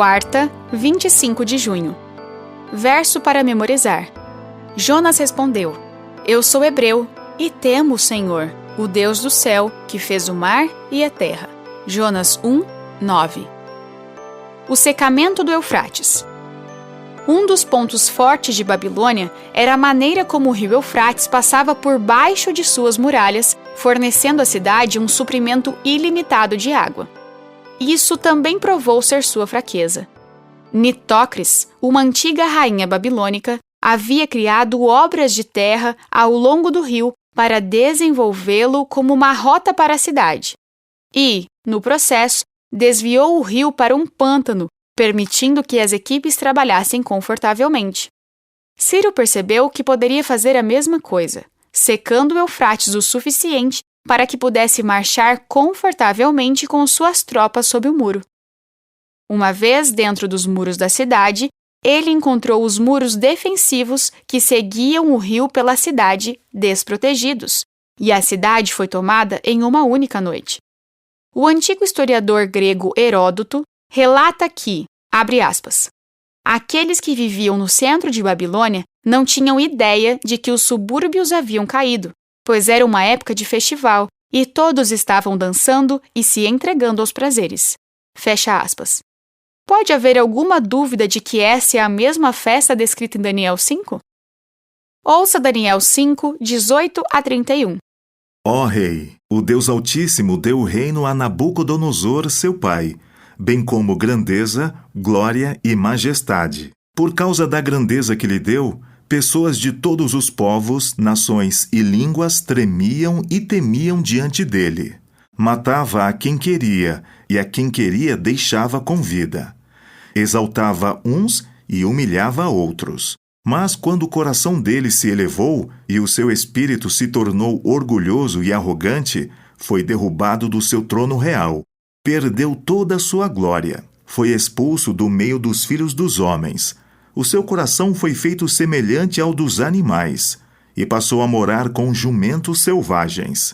Quarta, 25 de junho. Verso para memorizar. Jonas respondeu: Eu sou hebreu e temo o Senhor, o Deus do céu, que fez o mar e a terra. Jonas 1, 9. O secamento do Eufrates. Um dos pontos fortes de Babilônia era a maneira como o rio Eufrates passava por baixo de suas muralhas, fornecendo à cidade um suprimento ilimitado de água. Isso também provou ser sua fraqueza. Nitócris, uma antiga rainha babilônica, havia criado obras de terra ao longo do rio para desenvolvê-lo como uma rota para a cidade. E, no processo, desviou o rio para um pântano, permitindo que as equipes trabalhassem confortavelmente. Ciro percebeu que poderia fazer a mesma coisa, secando o Eufrates o suficiente para que pudesse marchar confortavelmente com suas tropas sob o muro. Uma vez dentro dos muros da cidade, ele encontrou os muros defensivos que seguiam o rio pela cidade desprotegidos, e a cidade foi tomada em uma única noite. O antigo historiador grego Heródoto relata que, abre aspas, aqueles que viviam no centro de Babilônia não tinham ideia de que os subúrbios haviam caído, pois era uma época de festival e todos estavam dançando e se entregando aos prazeres. Fecha aspas. Pode haver alguma dúvida de que essa é a mesma festa descrita em Daniel 5? Ouça Daniel 5, 18 a 31. Ó Rei, o Deus Altíssimo deu o reino a Nabucodonosor, seu pai, bem como grandeza, glória e majestade. Por causa da grandeza que lhe deu, pessoas de todos os povos, nações e línguas tremiam e temiam diante dele. Matava a quem queria, e a quem queria deixava com vida. Exaltava uns e humilhava outros. Mas quando o coração dele se elevou e o seu espírito se tornou orgulhoso e arrogante, foi derrubado do seu trono real. Perdeu toda a sua glória. Foi expulso do meio dos filhos dos homens. O seu coração foi feito semelhante ao dos animais, e passou a morar com jumentos selvagens.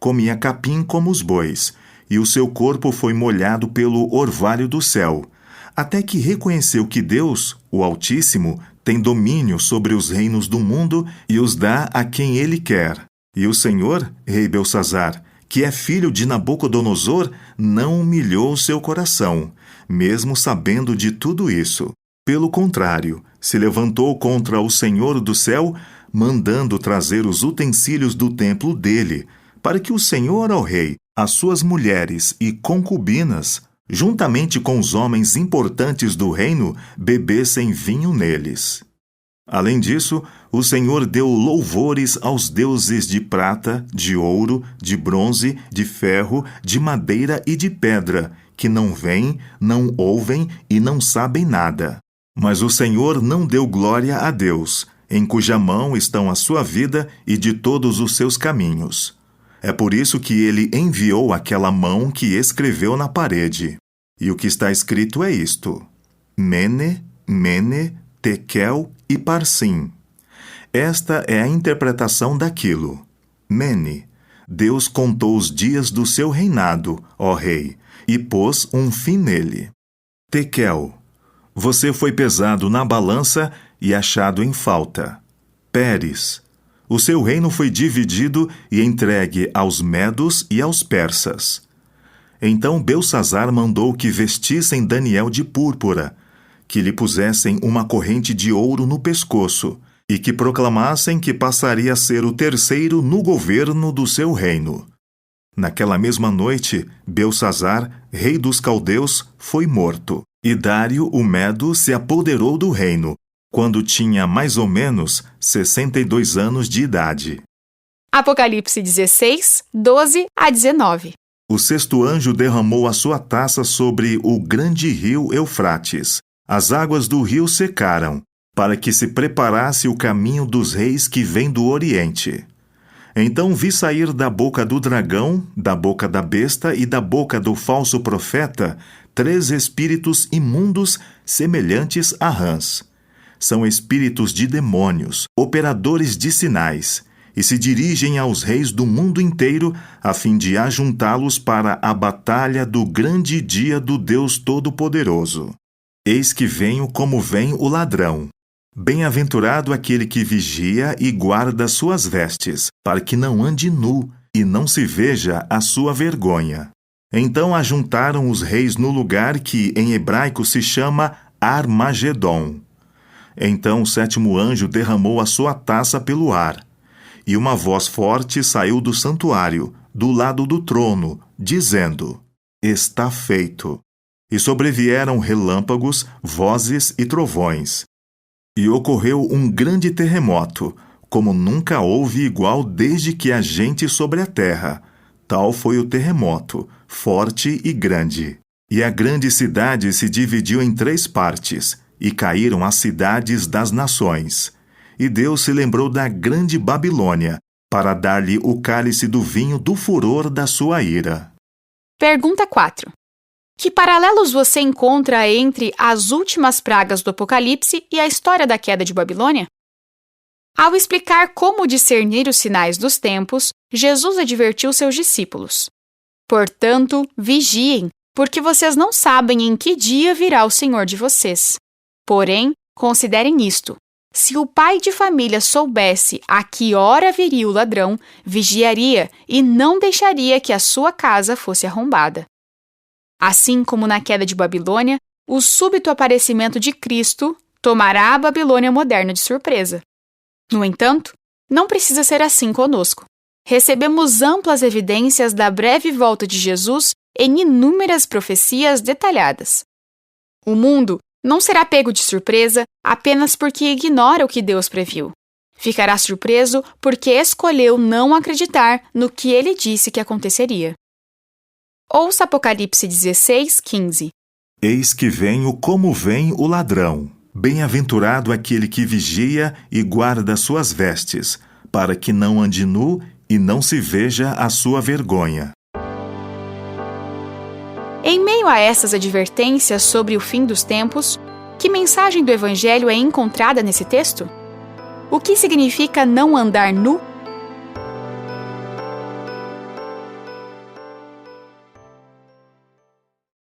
Comia capim como os bois, e o seu corpo foi molhado pelo orvalho do céu, até que reconheceu que Deus, o Altíssimo, tem domínio sobre os reinos do mundo e os dá a quem ele quer. E o Senhor, rei Belsazar, que é filho de Nabucodonosor, não humilhou seu coração, mesmo sabendo de tudo isso. Pelo contrário, se levantou contra o Senhor do céu, mandando trazer os utensílios do templo dele, para que o Senhor, ó rei, as suas mulheres e concubinas, juntamente com os homens importantes do reino, bebessem vinho neles. Além disso, o Senhor deu louvores aos deuses de prata, de ouro, de bronze, de ferro, de madeira e de pedra, que não veem, não ouvem e não sabem nada. Mas o Senhor não deu glória a Deus, em cuja mão estão a sua vida e de todos os seus caminhos. É por isso que ele enviou aquela mão que escreveu na parede. E o que está escrito é isto: Mene, Mene, Tekel e Parsim. Esta é a interpretação daquilo. Mene, Deus contou os dias do seu reinado, ó rei, e pôs um fim nele. Tekel, você foi pesado na balança e achado em falta. Peres, o seu reino foi dividido e entregue aos medos e aos persas. Então Belsazar mandou que vestissem Daniel de púrpura, que lhe pusessem uma corrente de ouro no pescoço e que proclamassem que passaria a ser o terceiro no governo do seu reino. Naquela mesma noite, Belsazar, rei dos caldeus, foi morto, e Dário o Medo se apoderou do reino, quando tinha mais ou menos 62 anos de idade. Apocalipse 16, 12 a 19. O sexto anjo derramou a sua taça sobre o grande rio Eufrates. As águas do rio secaram, para que se preparasse o caminho dos reis que vêm do Oriente. Então vi sair da boca do dragão, da boca da besta e da boca do falso profeta 3 espíritos imundos semelhantes a rãs. São espíritos de demônios, operadores de sinais, e se dirigem aos reis do mundo inteiro a fim de ajuntá-los para a batalha do grande dia do Deus Todo-Poderoso. Eis que venho como vem o ladrão. Bem-aventurado aquele que vigia e guarda suas vestes, para que não ande nu e não se veja a sua vergonha. Então ajuntaram os reis no lugar que em hebraico se chama Armagedon. Então o sétimo anjo derramou a sua taça pelo ar, e uma voz forte saiu do santuário, do lado do trono, dizendo: Está feito. E sobrevieram relâmpagos, vozes e trovões. E ocorreu um grande terremoto, como nunca houve igual desde que há gente sobre a terra. Tal foi o terremoto, forte e grande. E a grande cidade se dividiu em 3 partes, e caíram as cidades das nações. E Deus se lembrou da grande Babilônia, para dar-lhe o cálice do vinho do furor da sua ira. Pergunta 4. Que paralelos você encontra entre as últimas pragas do Apocalipse e a história da queda de Babilônia? Ao explicar como discernir os sinais dos tempos, Jesus advertiu seus discípulos: Portanto, vigiem, porque vocês não sabem em que dia virá o Senhor de vocês. Porém, considerem isto: se o pai de família soubesse a que hora viria o ladrão, vigiaria e não deixaria que a sua casa fosse arrombada. Assim como na queda de Babilônia, o súbito aparecimento de Cristo tomará a Babilônia moderna de surpresa. No entanto, não precisa ser assim conosco. Recebemos amplas evidências da breve volta de Jesus em inúmeras profecias detalhadas. O mundo não será pego de surpresa apenas porque ignora o que Deus previu. Ficará surpreso porque escolheu não acreditar no que ele disse que aconteceria. Ouça Apocalipse 16:15. Eis que venho como vem o ladrão. Bem-aventurado aquele que vigia e guarda suas vestes, para que não ande nu e não se veja a sua vergonha. Em meio a essas advertências sobre o fim dos tempos, que mensagem do Evangelho é encontrada nesse texto? O que significa não andar nu